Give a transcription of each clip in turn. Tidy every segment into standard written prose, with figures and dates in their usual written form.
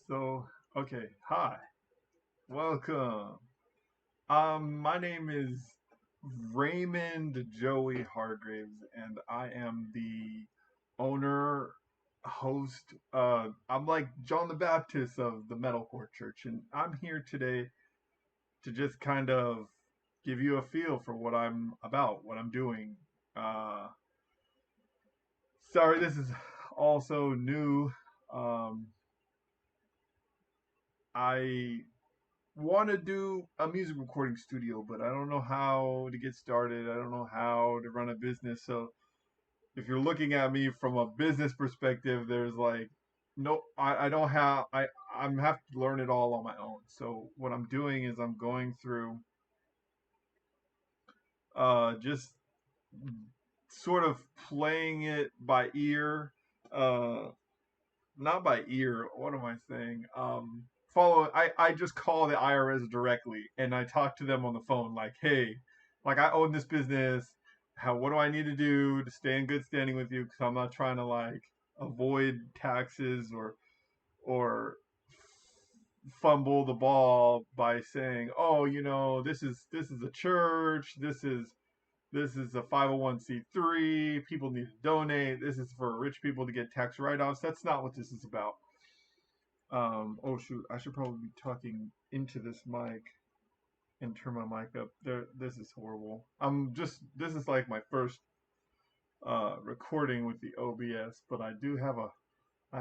So, okay, hi, welcome. My name is Raymond Joey Hargraves, and I am the owner, host. I'm like John the Baptist of the Metalcore Church, and I'm here today to just kind of give you a feel for what I'm about, what I'm doing. Uh, Sorry, this is also new. Um, I want to do a music recording studio, but I don't know how to get started. I don't know how to run a business. So if you're looking at me from a business perspective, there's like no, I don't have I'm have to learn it all on my own. So what I'm doing is I'm going through just sort of playing it by ear, uh not by ear. What am I saying? Follow. I just call the IRS directly, and I talk to them on the phone. Like, hey, like I own this business. What do I need to do to stay in good standing with you? Because I'm not trying to like avoid taxes or fumble the ball by saying, oh, this is a church. This is a 501c3. People need to donate. This is for rich people to get tax write-offs. That's not what this is about. Oh shoot, I should probably be talking into this mic and turn my mic up. This is horrible. This is like my first recording with the OBS, but I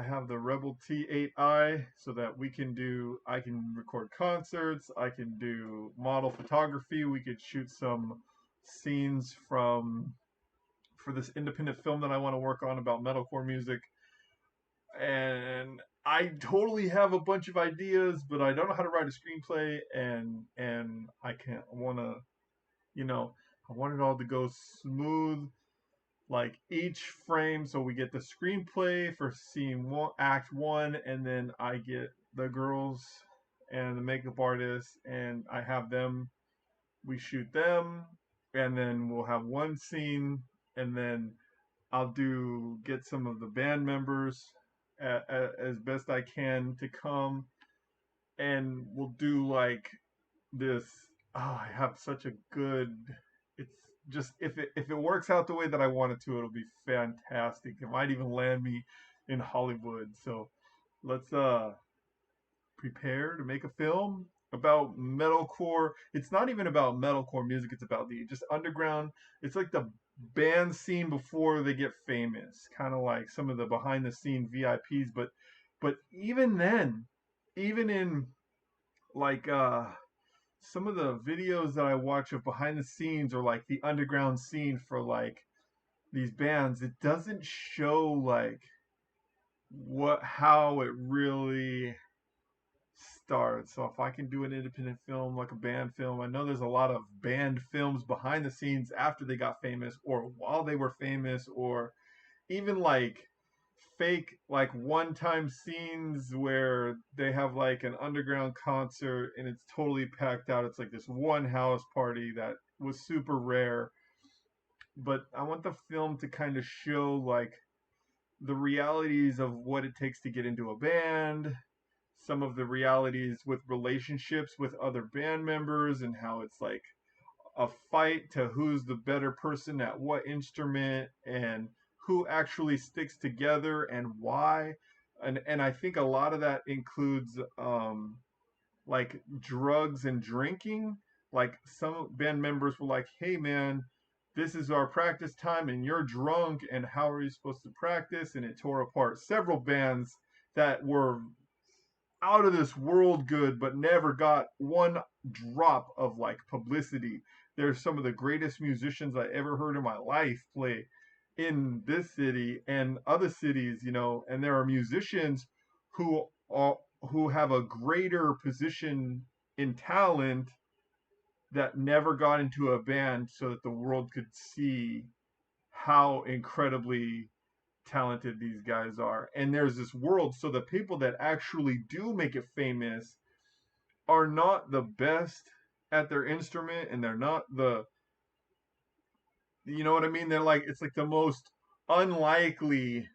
have the Rebel T8i so that I can record concerts, I can do model photography, we could shoot some scenes for this independent film that I want to work on about metalcore music. And I totally have a bunch of ideas, but I don't know how to write a screenplay, and I can't want to, you know, I want it all to go smooth, like each frame. So we get the screenplay for scene one, act one, and then I get the girls and the makeup artists, and I have them. We shoot them, and then we'll have one scene, and then I'll do get some of the band members as best I can to come, and we'll do like this. Oh, I have such a good. It's just if it works out the way that I want it to, it'll be fantastic. It might even land me in Hollywood. So let's prepare to make a film about metalcore. It's not even about metalcore music. It's about the just underground. It's like the band scene before they get famous, kind of like some of the behind the scene VIPs. But even then, even in like some of the videos that I watch of behind the scenes or like the underground scene for like these bands, it doesn't show like what how it really start. So if I can do an independent film like a band film, I know there's a lot of band films behind the scenes after they got famous or while they were famous or even like fake like one-time scenes where they have like an underground concert and it's totally packed out. It's like this one house party that was super rare. But I want the film to kind of show like the realities of what it takes to get into a band, some of the realities with relationships with other band members and how it's like a fight to who's the better person at what instrument and who actually sticks together and why. And I think a lot of that includes like drugs and drinking. Like some band members were like, "Hey man, this is our practice time and you're drunk and how are you supposed to practice?" And it tore apart several bands that were out of this world good, but never got one drop of like publicity. There's some of the greatest musicians I ever heard in my life play in this city and other cities, and there are musicians who are who have a greater position in talent that never got into a band so that the world could see how incredibly talented these guys are. And there's this world. So the people that actually do make it famous are not the best at their instrument and they're not you know what I mean? They're like, it's like the most unlikely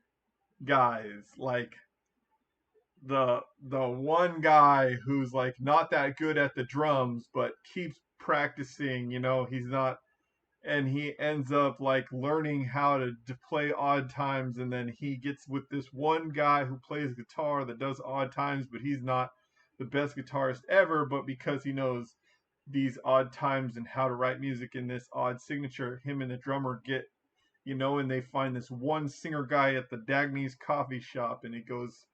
guys. Like, the one guy who's like not that good at the drums but keeps practicing, he's not, and he ends up like learning how to play odd times, and then he gets with this one guy who plays guitar that does odd times, but he's not the best guitarist ever, but because he knows these odd times and how to write music in this odd signature, him and the drummer get, and they find this one singer guy at the Dagny's coffee shop, and it goes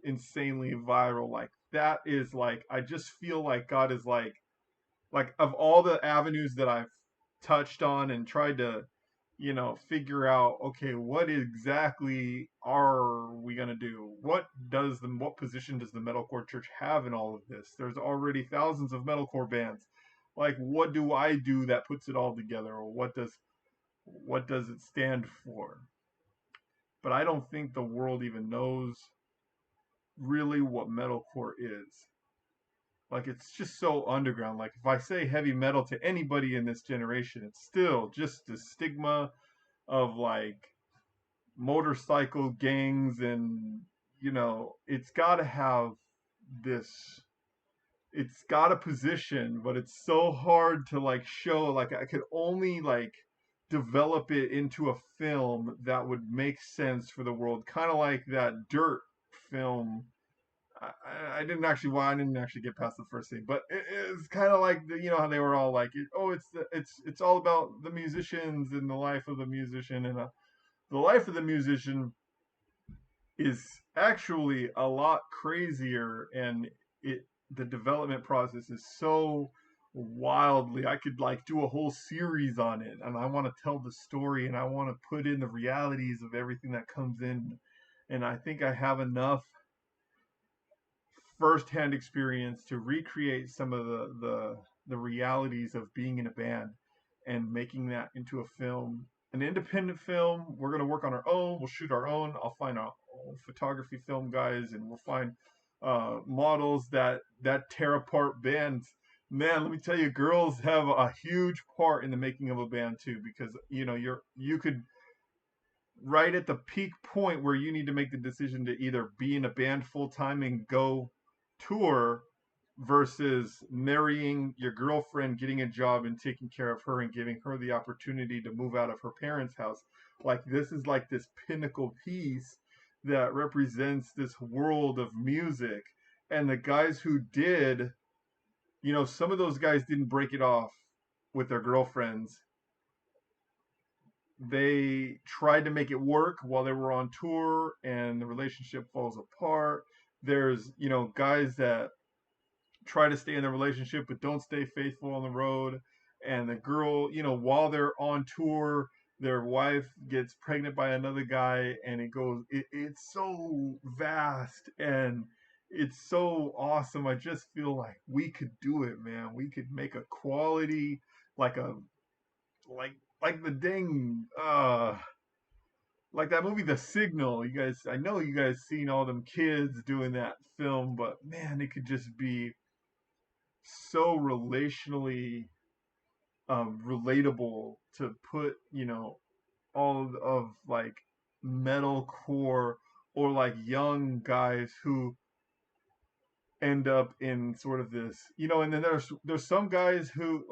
insanely viral. Like that is like, I just feel like God is like of all the avenues that I've touched on and tried to, figure out, okay, what exactly are we gonna do? What position does the metalcore church have in all of this? There's already thousands of metalcore bands. Like, what do I do that puts it all together, or what does it stand for? But I don't think the world even knows really what metalcore is. Like, it's just so underground. Like, if I say heavy metal to anybody in this generation, it's still just the stigma of like motorcycle gangs, and it's got to have this, it's got a position, but it's so hard to like show. Like, I could only like develop it into a film that would make sense for the world, kind of like that Dirt film. I didn't actually, well, I didn't actually get past the first scene, but it's kind of like how they were all like, oh, it's all about the musicians and the life of the musician, and the life of the musician is actually a lot crazier, and the development process is so wildly, I could like do a whole series on it, and I want to tell the story, and I want to put in the realities of everything that comes in, and I think I have enough firsthand experience to recreate some of the realities of being in a band and making that into a film, an independent film. We're gonna work on our own. We'll shoot our own. I'll find our own photography film guys, and we'll find models that tear apart bands. Man, let me tell you, girls have a huge part in the making of a band too, because you could, right at the peak point where you need to make the decision to either be in a band full time and go tour, versus marrying your girlfriend, getting a job and taking care of her and giving her the opportunity to move out of her parents' house. Like, this is like this pinnacle piece that represents this world of music. And the guys who did, some of those guys didn't break it off with their girlfriends. They tried to make it work while they were on tour, and the relationship falls apart. There's, guys that try to stay in the relationship but don't stay faithful on the road. And the girl, while they're on tour, their wife gets pregnant by another guy, and it's so vast, and it's so awesome. I just feel like we could do it, man. We could make a quality, like a like like the dang like that movie The Signal. You guys, I know you guys seen all them kids doing that film, but man, it could just be so relationally relatable to put, all of like metalcore, or like young guys who end up in sort of this, and then there's some guys who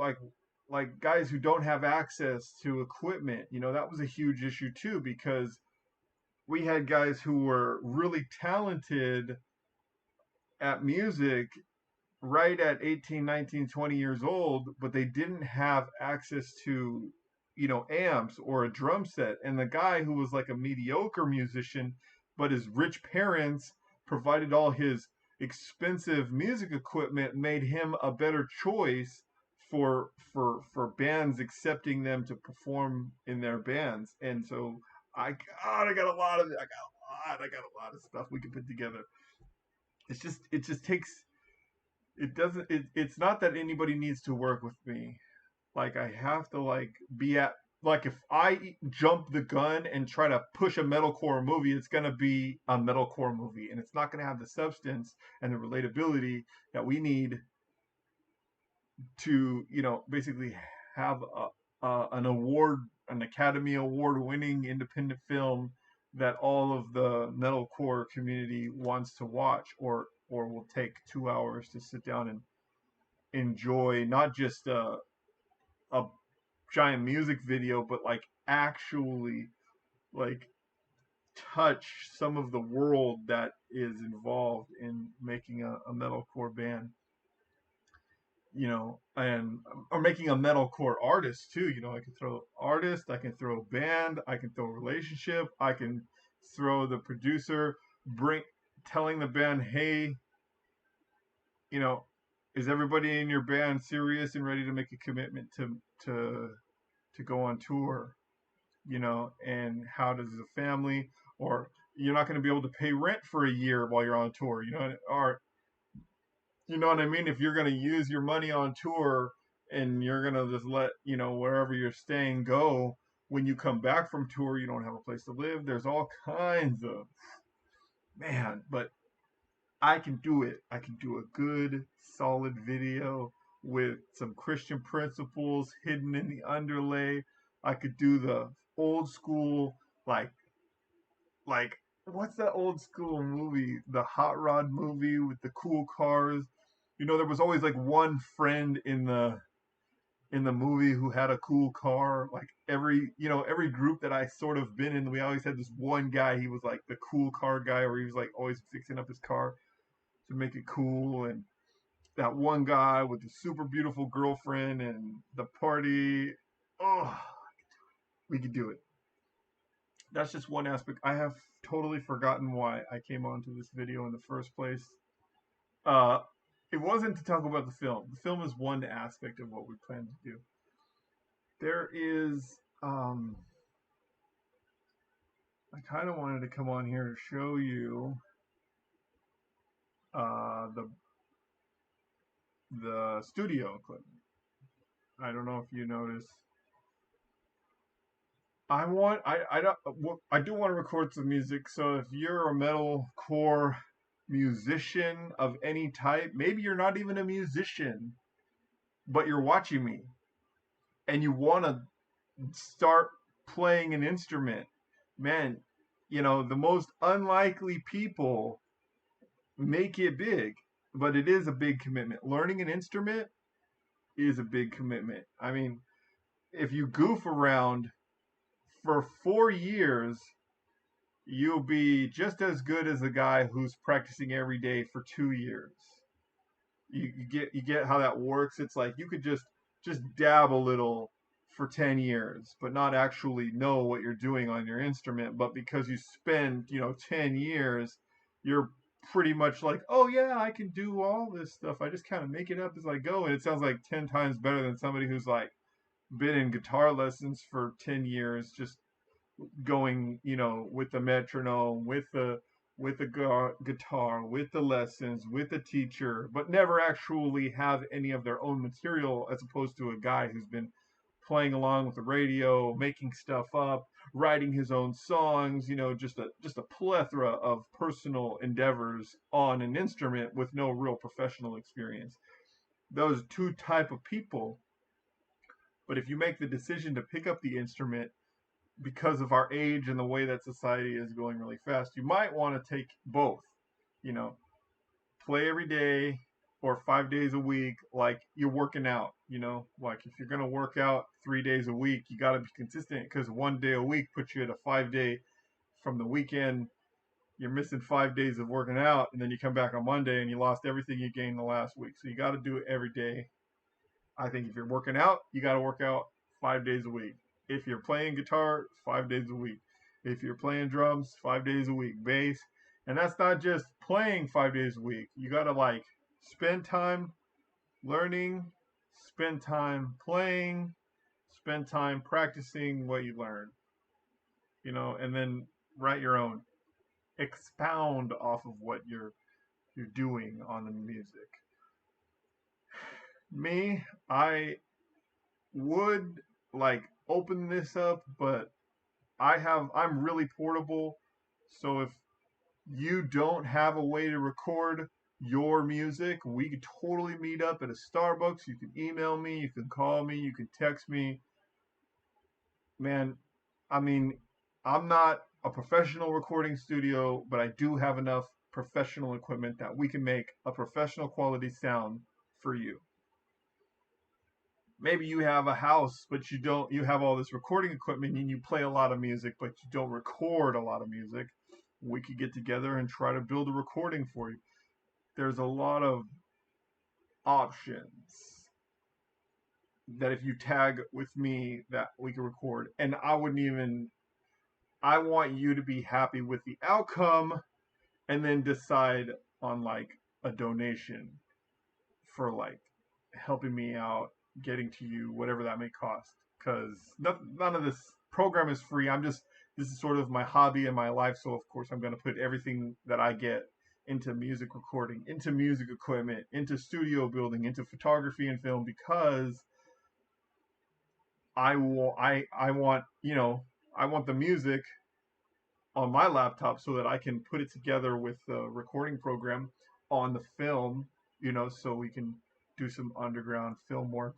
like guys who don't have access to equipment. That was a huge issue too, because we had guys who were really talented at music right at 18, 19, 20 years old, but they didn't have access to, amps or a drum set. And the guy who was like a mediocre musician, but his rich parents provided all his expensive music equipment, made him a better choice for bands accepting them to perform in their bands. And so I got a lot of it. I got a lot of stuff we can put together. It just takes, it doesn't, it's not that anybody needs to work with me. Like, I have to like be at, like, if I jump the gun and try to push a metalcore movie, it's going to be a metalcore movie, and it's not going to have the substance and the relatability that we need to, basically have an Academy Award winning independent film that all of the metalcore community wants to watch, or will take 2 hours to sit down and enjoy not just a giant music video, but like actually like touch some of the world that is involved in making a metalcore band, and or making a metalcore artist too. I can throw artist, I can throw band, I can throw relationship, I can throw the producer, bring telling the band, hey, you know, is everybody in your band serious and ready to make a commitment to to go on tour? And how does the family, or you're not going to be able to pay rent for a year while you're on tour, or you know what I mean? If you're going to use your money on tour and you're going to just let, wherever you're staying go, when you come back from tour, you don't have a place to live. There's all kinds of, man, but I can do it. I can do a good, solid video with some Christian principles hidden in the underlay. I could do the old school, like what's that old school movie? The Hot Rod movie with the cool cars. There was always like one friend in the movie who had a cool car. Like every group that I sort of been in, we always had this one guy. He was like the cool car guy, where he was like always fixing up his car to make it cool. And that one guy with the super beautiful girlfriend and the party. Oh, we could do it. That's just one aspect. I have totally forgotten why I came onto this video in the first place. Uh, it wasn't to talk about the film. The film is one aspect of what we plan to do. There is, I kind of wanted to come on here to show you the studio equipment. I don't know if you notice. I do want to record some music. So if you're a metalcore musician of any type, maybe you're not even a musician, but you're watching me and you want to start playing an instrument, man, the most unlikely people make it big, but it is a big commitment. Learning an instrument is a big commitment. I mean, if you goof around for 4 years, you'll be just as good as the guy who's practicing every day for 2 years. You get how that works. It's like you could just dab a little for 10 years but not actually know what you're doing on your instrument, but because you spend 10 years, you're pretty much like, oh yeah, I can do all this stuff. I just kind of make it up as I go, and it sounds like 10 times better than somebody who's like been in guitar lessons for 10 years, just going, with the metronome, with the guitar, with the lessons, with the teacher, but never actually have any of their own material, as opposed to a guy who's been playing along with the radio, making stuff up, writing his own songs, just a plethora of personal endeavors on an instrument with no real professional experience. Those two type of people. But if you make the decision to pick up the instrument because of our age and the way that society is going really fast, you might want to take both. You know, play every day or 5 days a week, like you're working out. Like if you're gonna work out 3 days a week, you got to be consistent, because one day a week puts you at a 5 day. From the weekend, you're missing 5 days of working out, and then you come back on Monday and you lost everything you gained the last week. So you got to do it every day. I think if you're working out, you got to work out 5 days a week. If you're playing guitar, 5 days a week. If you're playing drums, 5 days a week. Bass, and that's not just playing 5 days a week. You got to like spend time learning, spend time playing, spend time practicing what you learn, and then write your own, expound off of what you're doing on the music. Me, I would like open this up, but I'm really portable. So if you don't have a way to record your music, we could totally meet up at a Starbucks. You can email me, you can call me, you can text me. Man, I mean, I'm not a professional recording studio, but I do have enough professional equipment that we can make a professional quality sound for you. Maybe you have a house, but you have all this recording equipment and you play a lot of music, but you don't record a lot of music. We could get together and try to build a recording for you. There's a lot of options that if you tag with me that we can record. And I want you to be happy with the outcome and then decide on like a donation for like helping me out, getting to you, whatever that may cost. Because none of this program is free. This is sort of my hobby and my life. So, of course, I'm going to put everything that I get into music recording, into music equipment, into studio building, into photography and film because I want, I want the music on my laptop so that I can put it together with the recording program on the film, so we can do some underground film work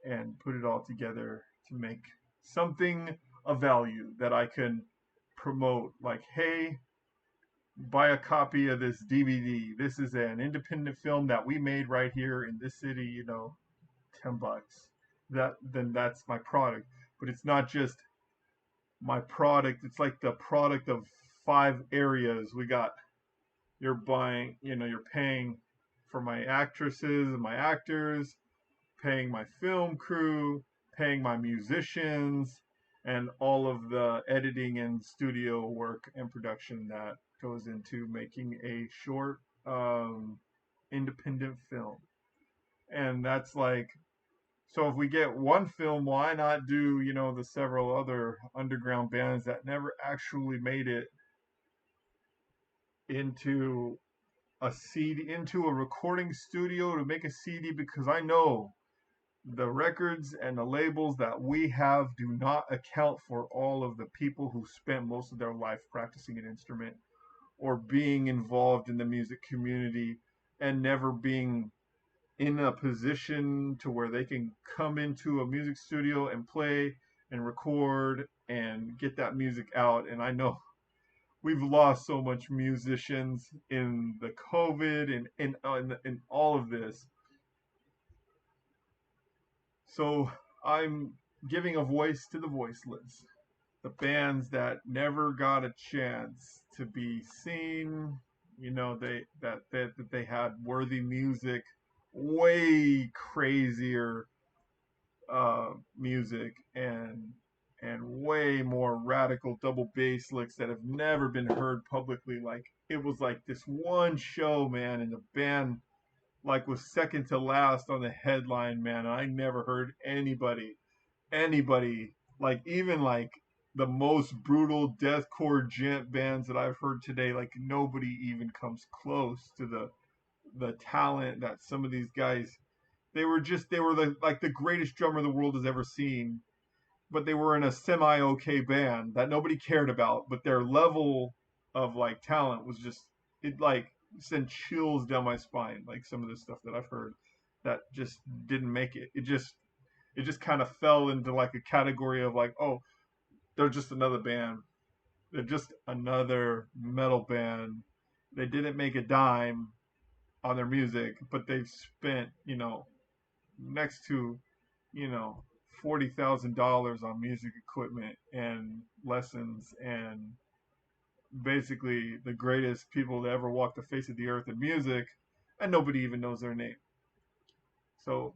and put it all together to make something of value that I can promote. Like, hey, buy a copy of this DVD. This is an independent film that we made right here in this city, $10. That's my product. But it's not just my product, it's like the product of five areas. We got you're buying, you're paying for my actresses and my actors, paying my film crew, paying my musicians, and all of the editing and studio work and production that goes into making a short independent film. And that's like, so if we get one film, why not do, the several other underground bands that never actually made it into a CD, into a recording studio to make a CD? Because I know the records and the labels that we have do not account for all of the people who spent most of their life practicing an instrument or being involved in the music community and never being in a position to where they can come into a music studio and play and record and get that music out. And I know we've lost so much musicians in the COVID and in all of this. So I'm giving a voice to the voiceless, the bands that never got a chance to be seen. That they had worthy music, way crazier music, and way more radical double bass licks that have never been heard publicly. Like it was like this one show, man, and the band like was second to last on the headline, man. I never heard anybody like even like the most brutal deathcore gent bands that I've heard today. Like nobody even comes close to the talent that some of these guys. They were like the greatest drummer the world has ever seen, but they were in a semi okay band that nobody cared about. But their level of like talent was just it like sent chills down my spine. Like some of the stuff that I've heard that just didn't make it. It just kind of fell into like a category of like, oh, they're just another band. They're just another metal band. They didn't make a dime on their music, but they've spent, next to, you know, $40,000 on music equipment and lessons and basically the greatest people to ever walk the face of the earth in music, and nobody even knows their name. So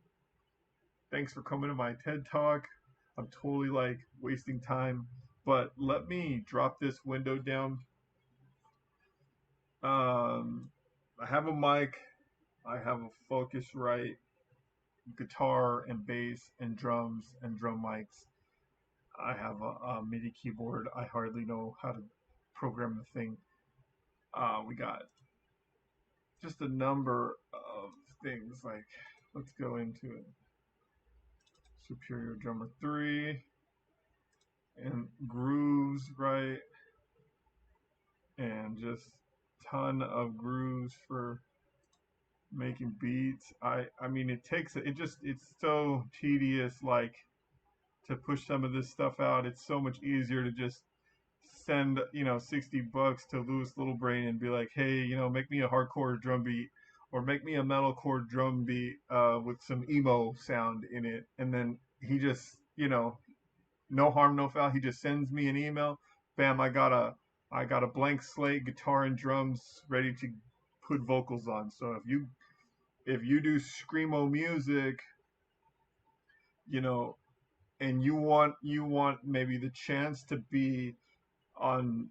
thanks for coming to my TED Talk. I'm totally like wasting time, but let me drop this window down. I have a mic, I have a Focusrite guitar and bass and drums and drum mics. I have a MIDI keyboard. I hardly know how to program the thing. We got just a number of things like, let's go into it. Superior Drummer 3 and grooves, right? And just ton of grooves for making beats. I mean it's so tedious like to push some of this stuff out. It's so much easier to just send, $60 to Louis Littlebrain and be like, hey, make me a hardcore drum beat or make me a metalcore drum beat with some emo sound in it. And then he just, no harm, no foul. He just sends me an email. Bam, I got a blank slate, guitar and drums ready to put vocals on. So if you do screamo music, you know, and you want maybe the chance to be on,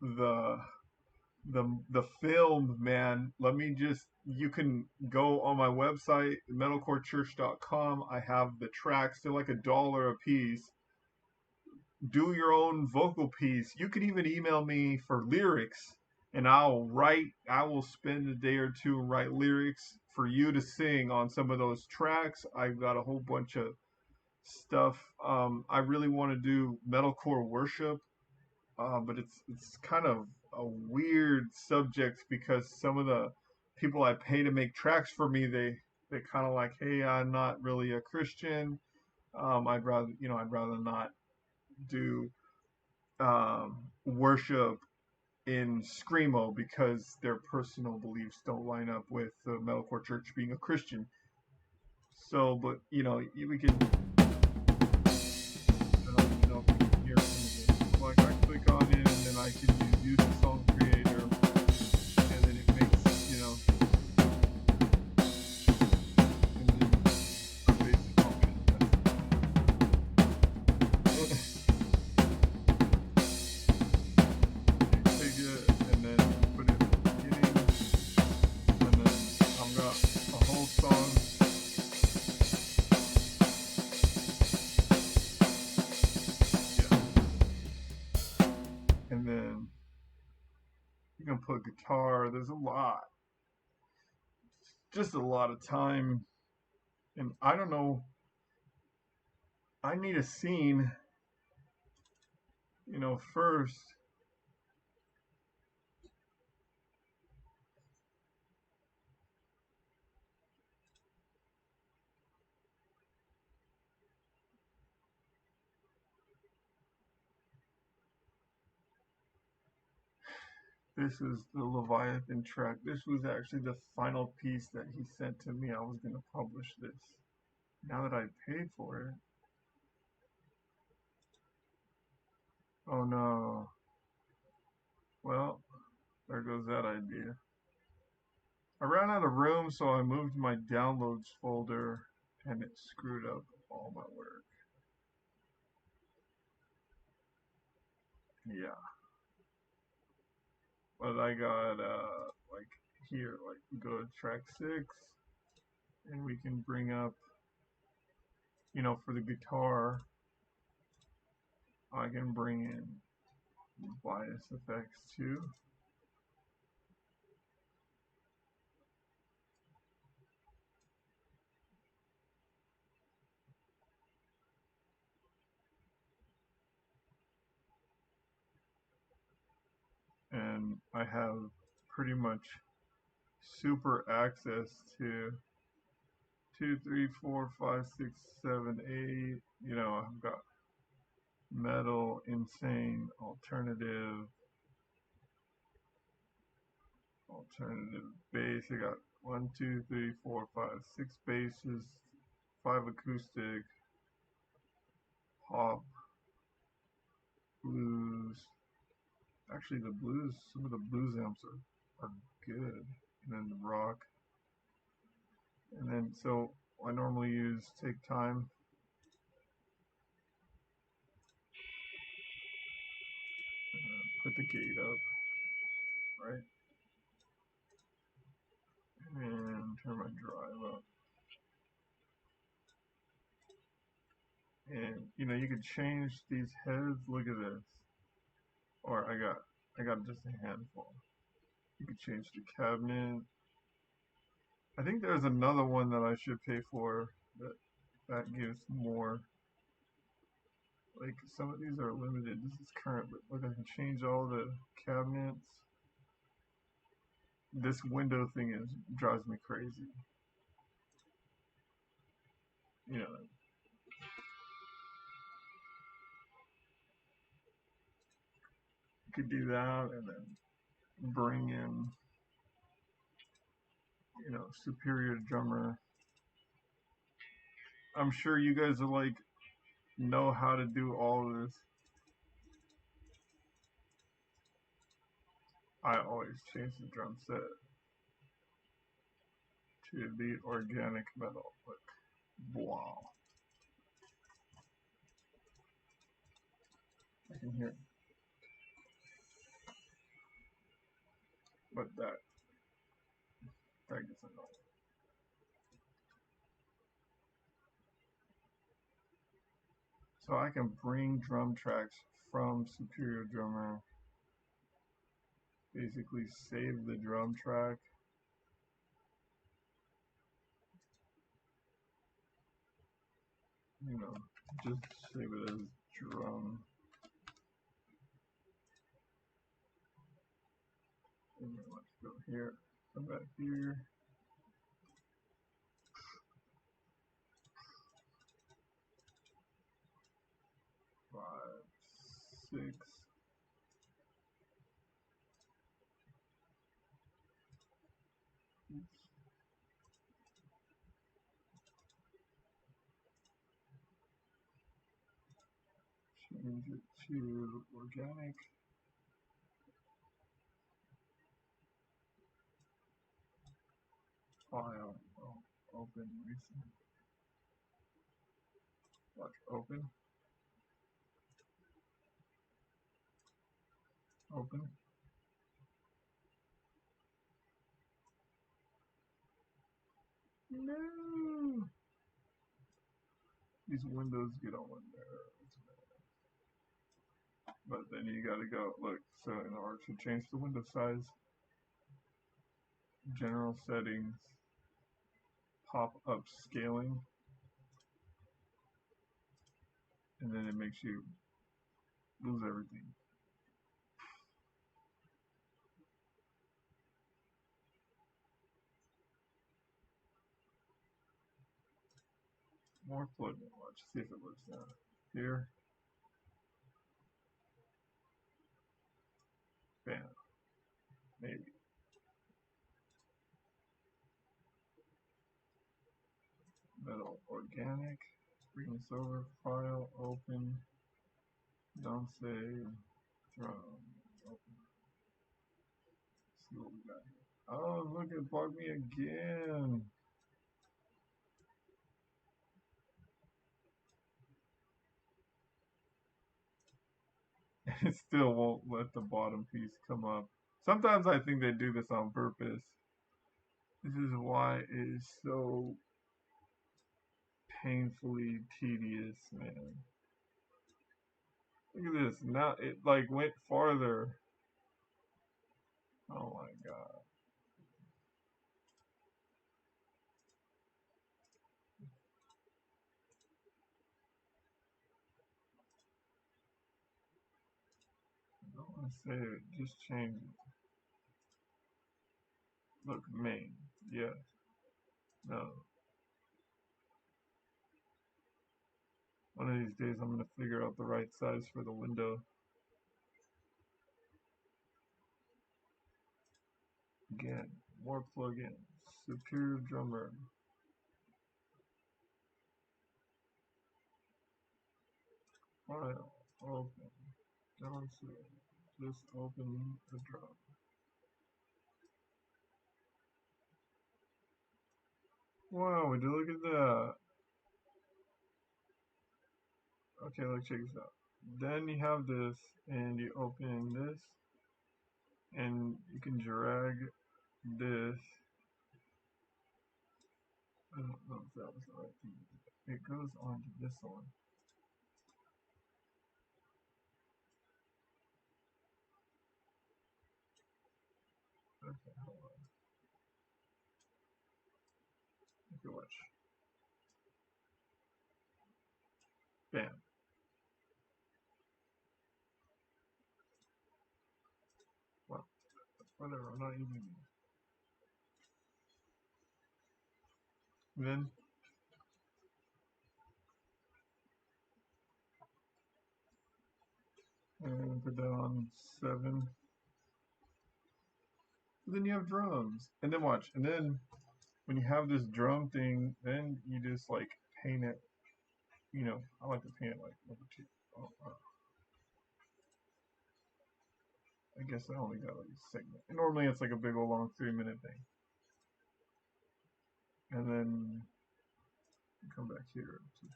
the the film, man, you can go on my website, metalcorechurch.com. I have the tracks. They're like $1 a piece. Do your own vocal piece. You could even email me for lyrics, and I will spend a day or two and write lyrics for you to sing on some of those tracks. I've got a whole bunch of stuff. I really want to do metalcore worship, but it's kind of a weird subject because some of the people I pay to make tracks for me, they kind of like, hey, I'm not really a Christian. I'd rather not do worship in screamo because their personal beliefs don't line up with the metalcore church being a Christian. So, but we can, if you can hear some of it. Like I click on it and then I can use the song creator, and then it makes, and then a basic function. You take it and then you put it at the beginning, and then I've got a whole song. Yeah. And then you can put guitar. There's just a lot of time. And I don't know, I need a scene, first. This is the Leviathan track. This was actually the final piece that he sent to me. I was going to publish this. Now that I paid for it. Oh no. Well, there goes that idea. I ran out of room, so I moved my downloads folder and it screwed up all my work. Yeah. But I got, like, here, like, go to track 6, and we can bring up, for the guitar, I can bring in bias effects too. And I have pretty much super access to 2, 3, 4, 5, 6, 7, 8. I've got metal, insane, alternative bass. I got 1, 2, 3, 4, 5, 6 basses, 5 acoustic, pop, blues. Actually, some of the blues amps are good. And then the rock. And then, so I normally use take time. Put the gate up, right? And turn my drive up. And you can change these heads. Look at this. Or I got just a handful. You can change the cabinet. I think there's another one that I should pay for that gives more. Like some of these are limited. This is current, but look, I can change all the cabinets. This window thing drives me crazy. You know, Could do that and then bring in, superior drummer. I'm sure you guys are like know how to do all of this. I always change the drum set to the organic metal. Like, wow. I can hear it. But that gets annoying. So I can bring drum tracks from Superior Drummer, basically save the drum track. Just save it as drum. And then let's go here, come back here. 5, 6. Oops. Change it to organic. File. Open recent. Watch open. Open. No. These windows get on my nerves. But then you gotta go, look, so in order to change the window size, general settings, pop up scaling, and then it makes you lose everything. More plugin, watch, see if it works now. Here, bam, maybe. Metal organic, bring this over, file, open, don't save, drum, open. See what we got here. Oh, look, it bugged me again. It still won't let the bottom piece come up. Sometimes I think they do this on purpose. This is why it is so painfully tedious, man. Look at this. Now it like went farther. Oh my god. I don't want to save it. Just change it. Look, main. Yeah. No. One of these days I'm going to figure out the right size for the window. Again, more plugins. Superior drummer. File. Open. Don't save. Just open the drum. Wow, would you look at that? Okay, let's check this out. Then you have this, and you open this, and you can drag this. I don't know if that was the right thing. It goes onto this one. Okay, hold on. Okay, watch. Bam. Well, whatever, I'm not using it. Then, and put that on 7. Then you have drums, and then watch, and then when you have this drum thing, then you just like paint it. You know, I like to paint it like number 2. Oh, I guess I only got like a segment. And normally it's like a big old long 3-minute thing, and then come back here to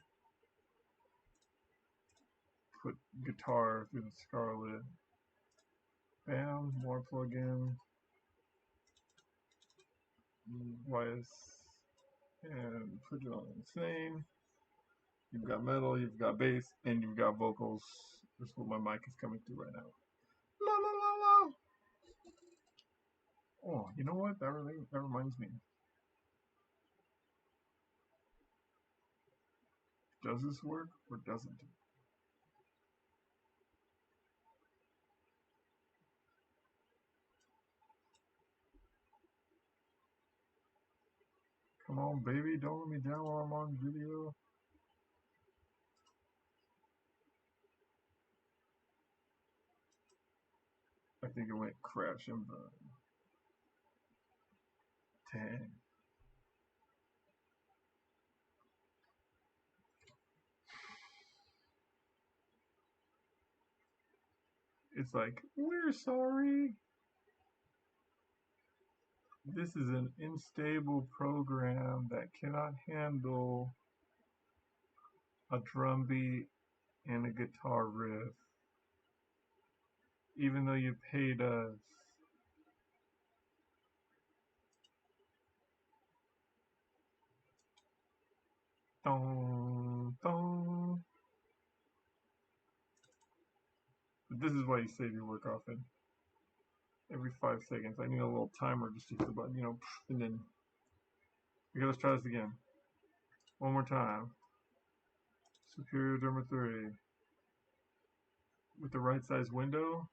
put guitar through the Scarlet. Bam, more plugin. YS, and put it on insane. You've got metal, you've got bass, and you've got vocals. This is what my mic is coming through right now. La la la la. Oh, you know what? That reminds me. Does this work or doesn't it? Come on, baby, don't let me down while I'm on video. I think it went crash and burn. Dang. It's like, we're sorry. This is an unstable program that cannot handle a drum beat and a guitar riff, even though you paid us. Dun, dun. But this is why you save your work often. Every 5 seconds, I need a little timer just to hit the button, you know, and then. Okay, let's try this again. One more time. Superior Derma 3. With the right size window.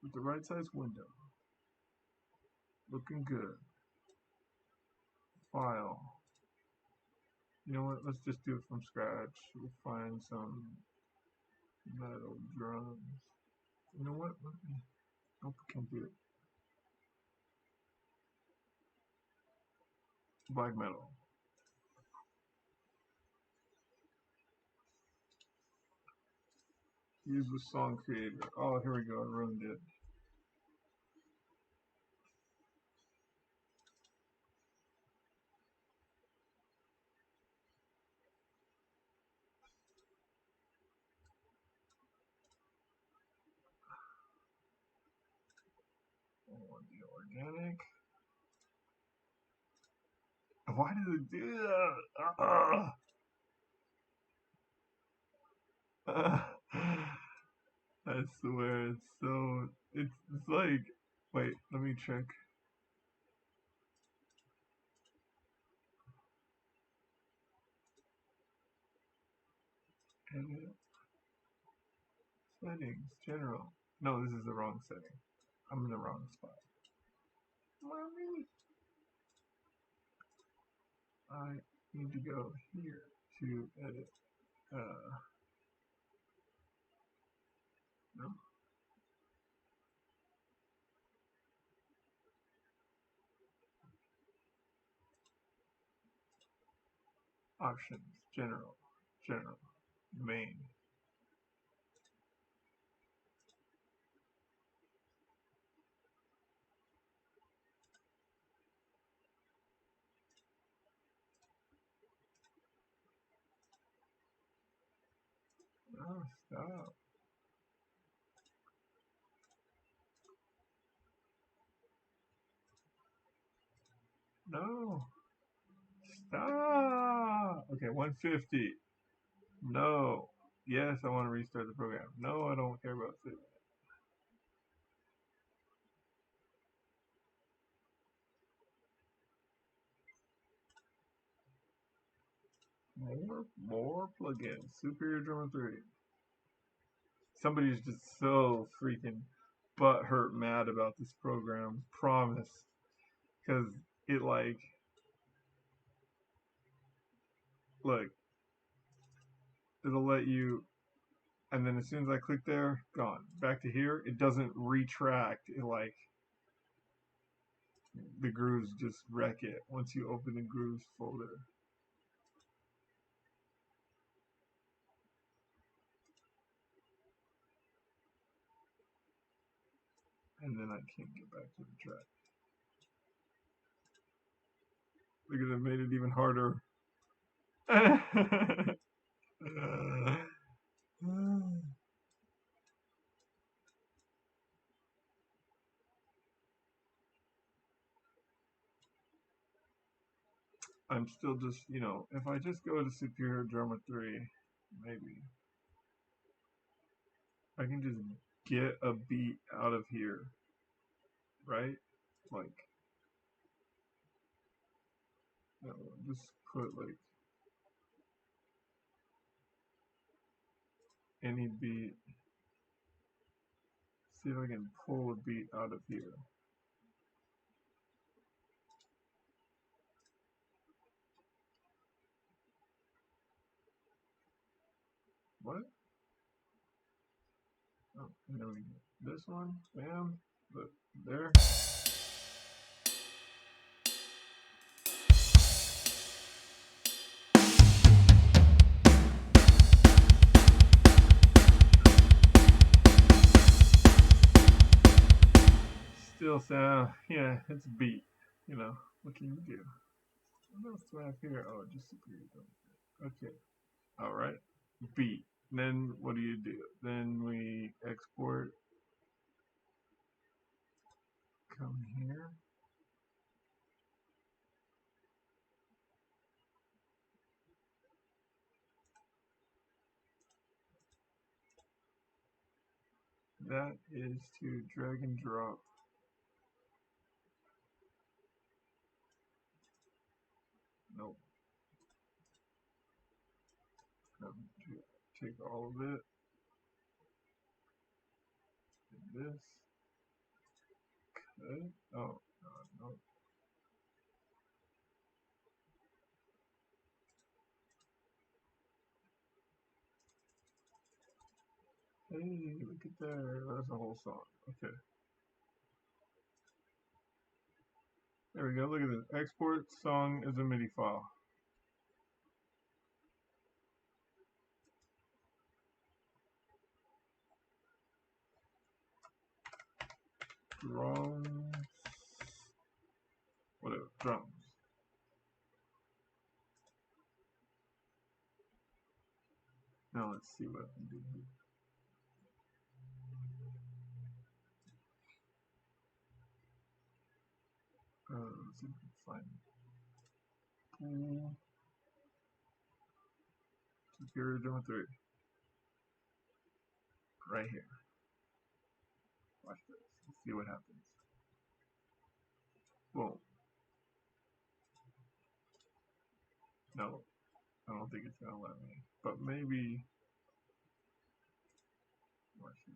With the right size window. Looking good. File. You know what? Let's just do it from scratch. We'll find some metal drums. You know what? Nope, can't do it. Black metal. Use the song creator. Oh, here we go. I ruined it. Oh, the organic. Why did it do that? I swear it's so. It's like. Wait, let me check. Edit. Settings. General. No, this is the wrong setting. I'm in the wrong spot. Mommy. I need to go here to edit. No. Options. General. General. Main. Oh, stop. No. Stop. Okay, 150. No. Yes, I want to restart the program. No, I don't care about it. More plugins. Superior Drummer 3. Somebody's just so freaking butthurt mad about this program. Promise. Because it like, look, it'll let you and then as soon as I click there, gone. Back to here, it doesn't retract. It like the grooves just wreck it once you open the grooves folder. And then I can't get back to the track. Look at it, made it even harder. I'm still just, if I just go to Superior Drummer 3, maybe I can just get a beat out of here, right? Like, just put like any beat. See if I can pull a beat out of here. What? Oh, and then we get this one. Bam. Look, there. Still sound, yeah, it's beat. What can you do? What else do I have here? Oh, just Superior. Okay. All right. Beat. Then what do you do? Then we export. Come here. That is to drag and drop. Nope. Take all of it. This. Okay. Oh, no. Hey, look at there. That's a whole song. Okay. There we go. Look at this. Export song as a MIDI file. Drums. Whatever. Drums. Now let's see what I can do here. Let's see if we can find Superior Drummer 3. Right here. Watch this. Let's see what happens. Boom. No, I don't think it's gonna let me. But maybe. Watch it.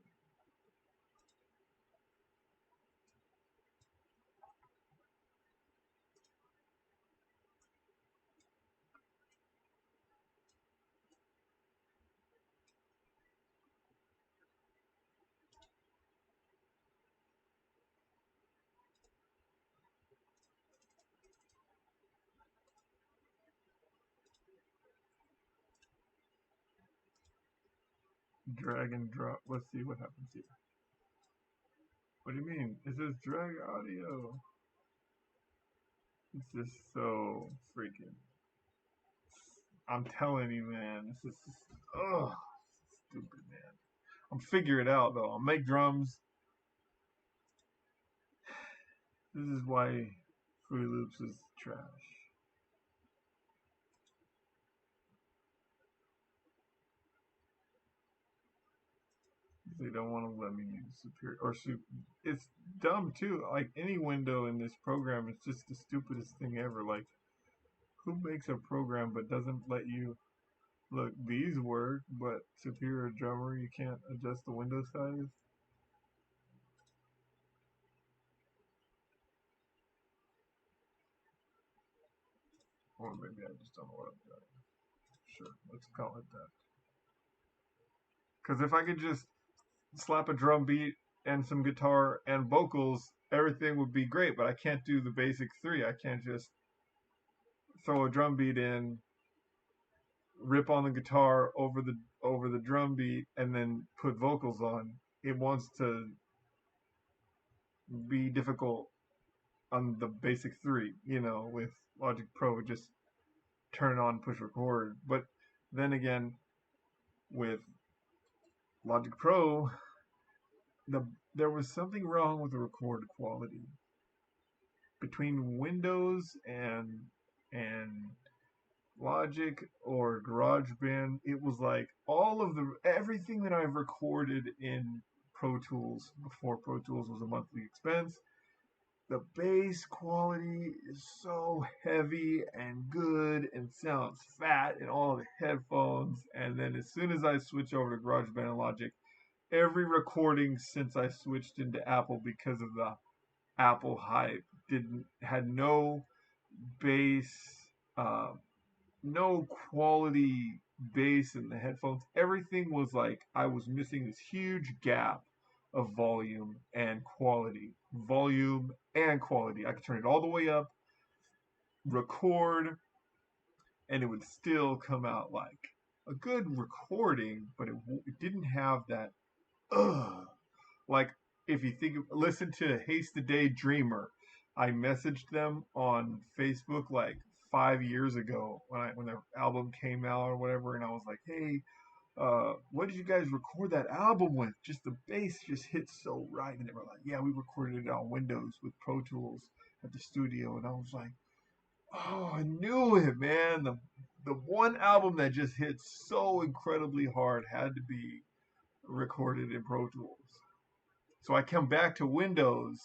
Drag and drop. Let's see what happens here. What do you mean? It says drag audio. It's just so freaking. I'm telling you, man. This is just, stupid, man. I'm figure it out though. I'll make drums. This is why Fruity Loops is trash. They don't want to let me use Superior or Super. It's dumb too. Like any window in this program is just the stupidest thing ever. Like, who makes a program but doesn't let you look? These work, but Superior Drummer you can't adjust the window size. Or maybe I just don't know what I'm doing. Sure, let's call it that. Because if I could just slap a drum beat and some guitar and vocals, everything would be great. But I can't do the basic three. I can't just throw a drum beat in, rip on the guitar over the drum beat, and then put vocals on. It wants to be difficult on the basic three, with Logic Pro, just turn on, push record. But then again, with Logic Pro, the there was something wrong with the record quality between Windows and Logic or GarageBand. It was like everything that I've recorded in Pro Tools before Pro Tools was a monthly expense. The bass quality is so heavy and good and sounds fat in all the headphones. And then as soon as I switch over to GarageBand and Logic, every recording since I switched into Apple because of the Apple hype didn't had no bass, uh, no quality bass in the headphones. Everything was like I was missing this huge gap of volume and quality. Volume and quality. I could turn it all the way up, record, and it would still come out like a good recording, but it didn't have that ugh. Like if you listen to Haste the Day Dreamer. I messaged them on Facebook like 5 years ago when their album came out or whatever, and I was like, hey, what did you guys record that album with? Just the bass just hits so right. And they were like, yeah, we recorded it on Windows with Pro Tools at the studio. And I was like, oh, I knew it, man. The one album that just hits so incredibly hard had to be recorded in Pro Tools. So I come back to Windows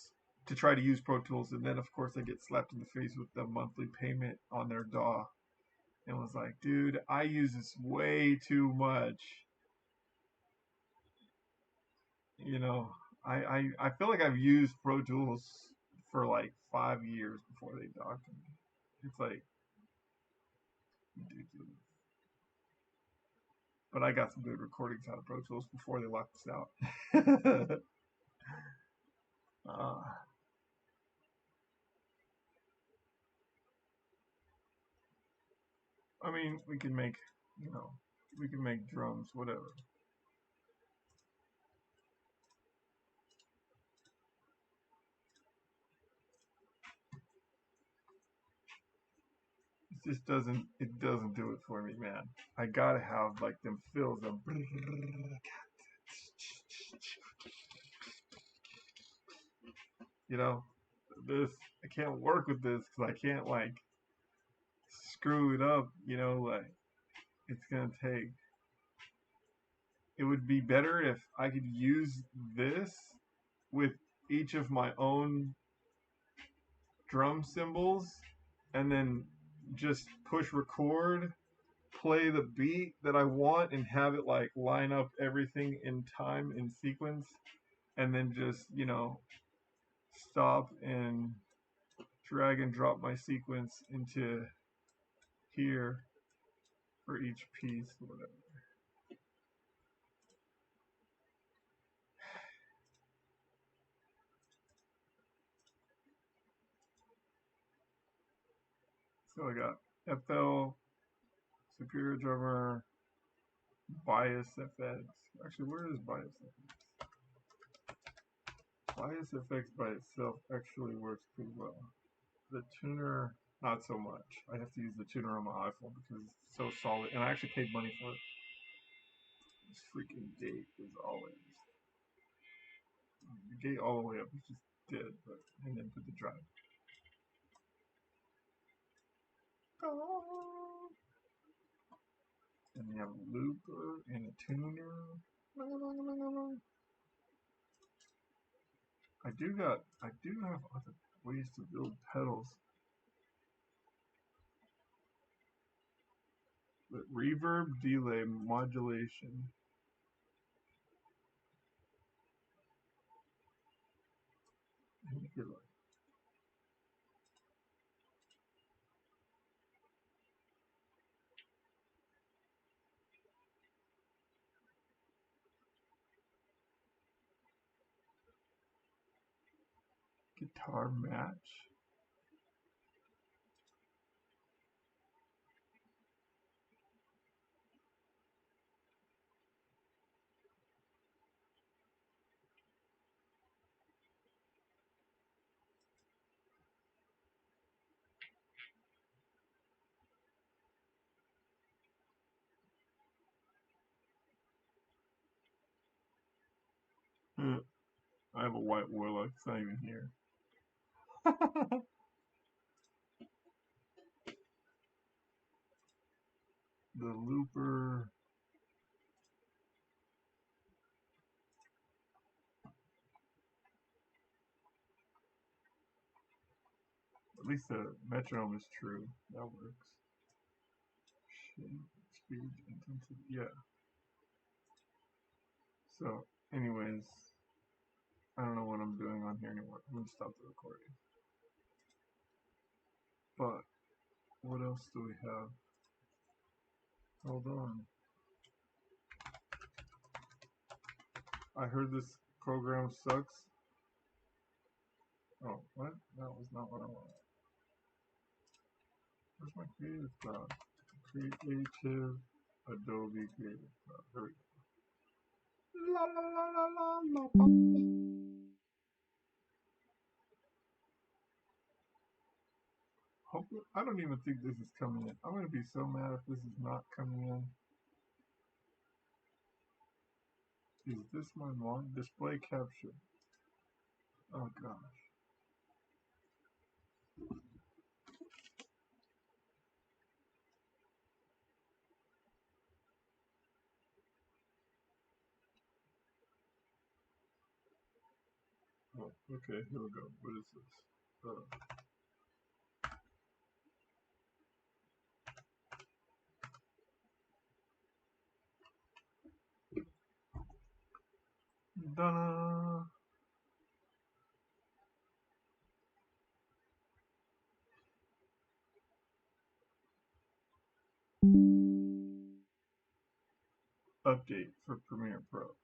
to try to use Pro Tools, and then of course I get slapped in the face with the monthly payment on their DAW, and was like, dude, I use this way too much. You know, I feel like I've used Pro Tools for like 5 years before they docked me. It's like ridiculous. But I got some good recordings out of Pro Tools before they locked us out. uh, I mean, you know, we can make drums, whatever. It doesn't do it for me, man. I gotta have like them fills of you know this. I can't work with this because I can't like screw it up. Like it's gonna take. It would be better if I could use this with each of my own drum cymbals and then just push record, play the beat that I want, and have it like line up everything in time in sequence, and then just stop and drag and drop my sequence into here for each piece, whatever. So I got FL, Superior Drummer, Bias FX. Actually, where is Bias FX? Bias FX by itself actually works pretty well. The tuner, not so much. I have to use the tuner on my iPhone because it's so solid, and I actually paid money for it. This freaking gate is always the gate all the way up is just dead, and then put the drive. And you have a looper and a tuner. I do have other ways to build pedals. But reverb, delay, modulation. Guitar match. I have a white warlock. It's not even here. The looper. At least the metronome is true. That works. Shape, speed, intensity. Yeah. So, anyways, I don't know what I'm doing on here anymore. I'm gonna stop the recording. But what else do we have? Hold on. I heard this program sucks. Oh, what? That was not what I wanted. Where's my Creative Cloud? Creative Adobe Creative Cloud. There we go. La la la la la la. Hopefully, I don't even think this is coming in. I'm gonna be so mad if this is not coming in. Is this my one? Display capture. Oh gosh. Oh, okay, here we go. What is this? Donna. Update for Premiere Pro.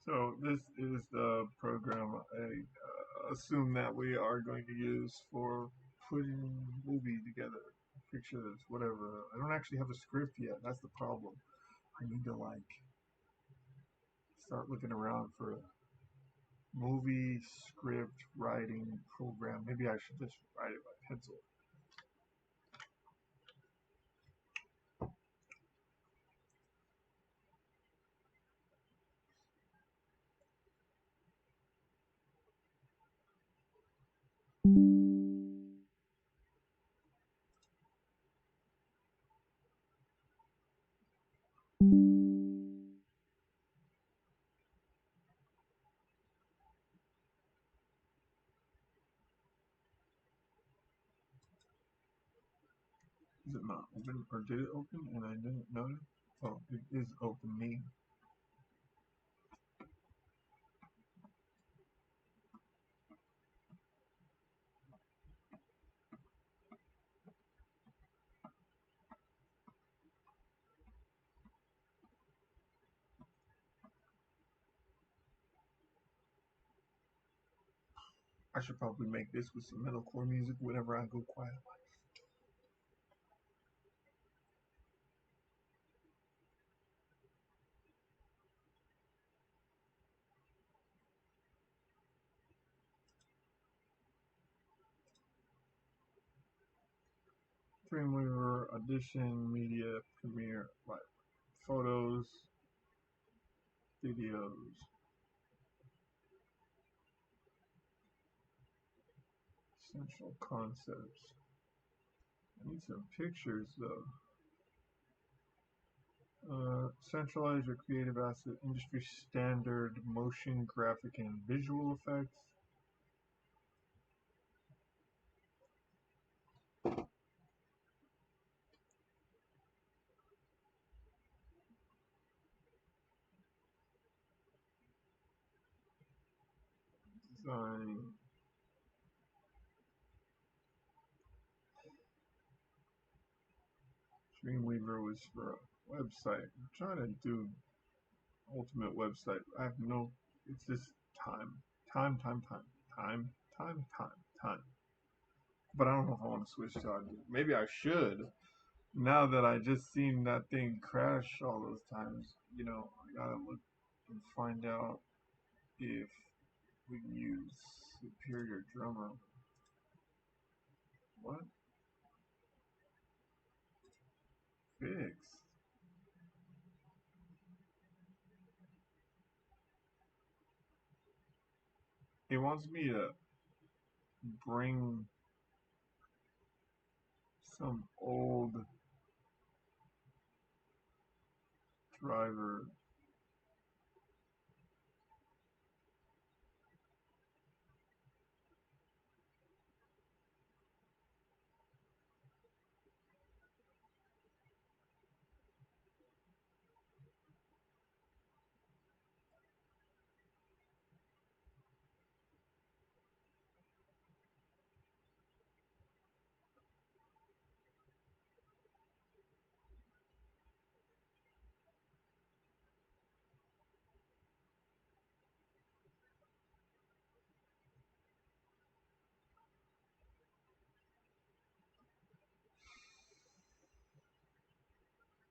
So this is the program I assume that we are going to use for putting movie together, pictures, whatever. I don't actually have a script yet. That's the problem. I need to like start looking around for a movie script writing program. Maybe I should just write it by pencil. Is it not open, or did it open and I didn't notice? Oh, it is opening. I should probably make this with some metalcore music whenever I go quiet. Dreamweaver, Audition, Media, Premiere, Live. photos, videos, essential concepts. I need some pictures though. Centralize your creative asset, industry standard, motion, graphic, and visual effects. Design. Dreamweaver was for a website. I'm trying to do ultimate website. I have no. It's just time, time, time, time, time, time, time, time. But I don't know if I want to switch to audio. Maybe I should. Now that I just seen that thing crash all those times, I gotta look and find out if we can use Superior Drummer. What? Fix. It wants me to bring some old driver.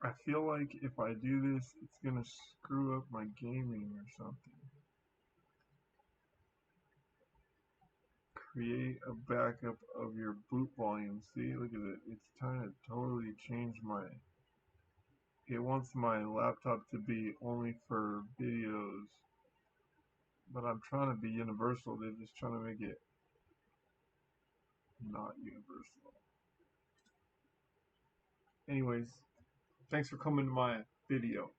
I feel like if I do this, it's gonna screw up my gaming or something. Create a backup of your boot volume. See, look at it. It's trying to totally change my. It wants my laptop to be only for videos, but I'm trying to be universal. They're just trying to make it not universal. Anyways, thanks for coming to my video.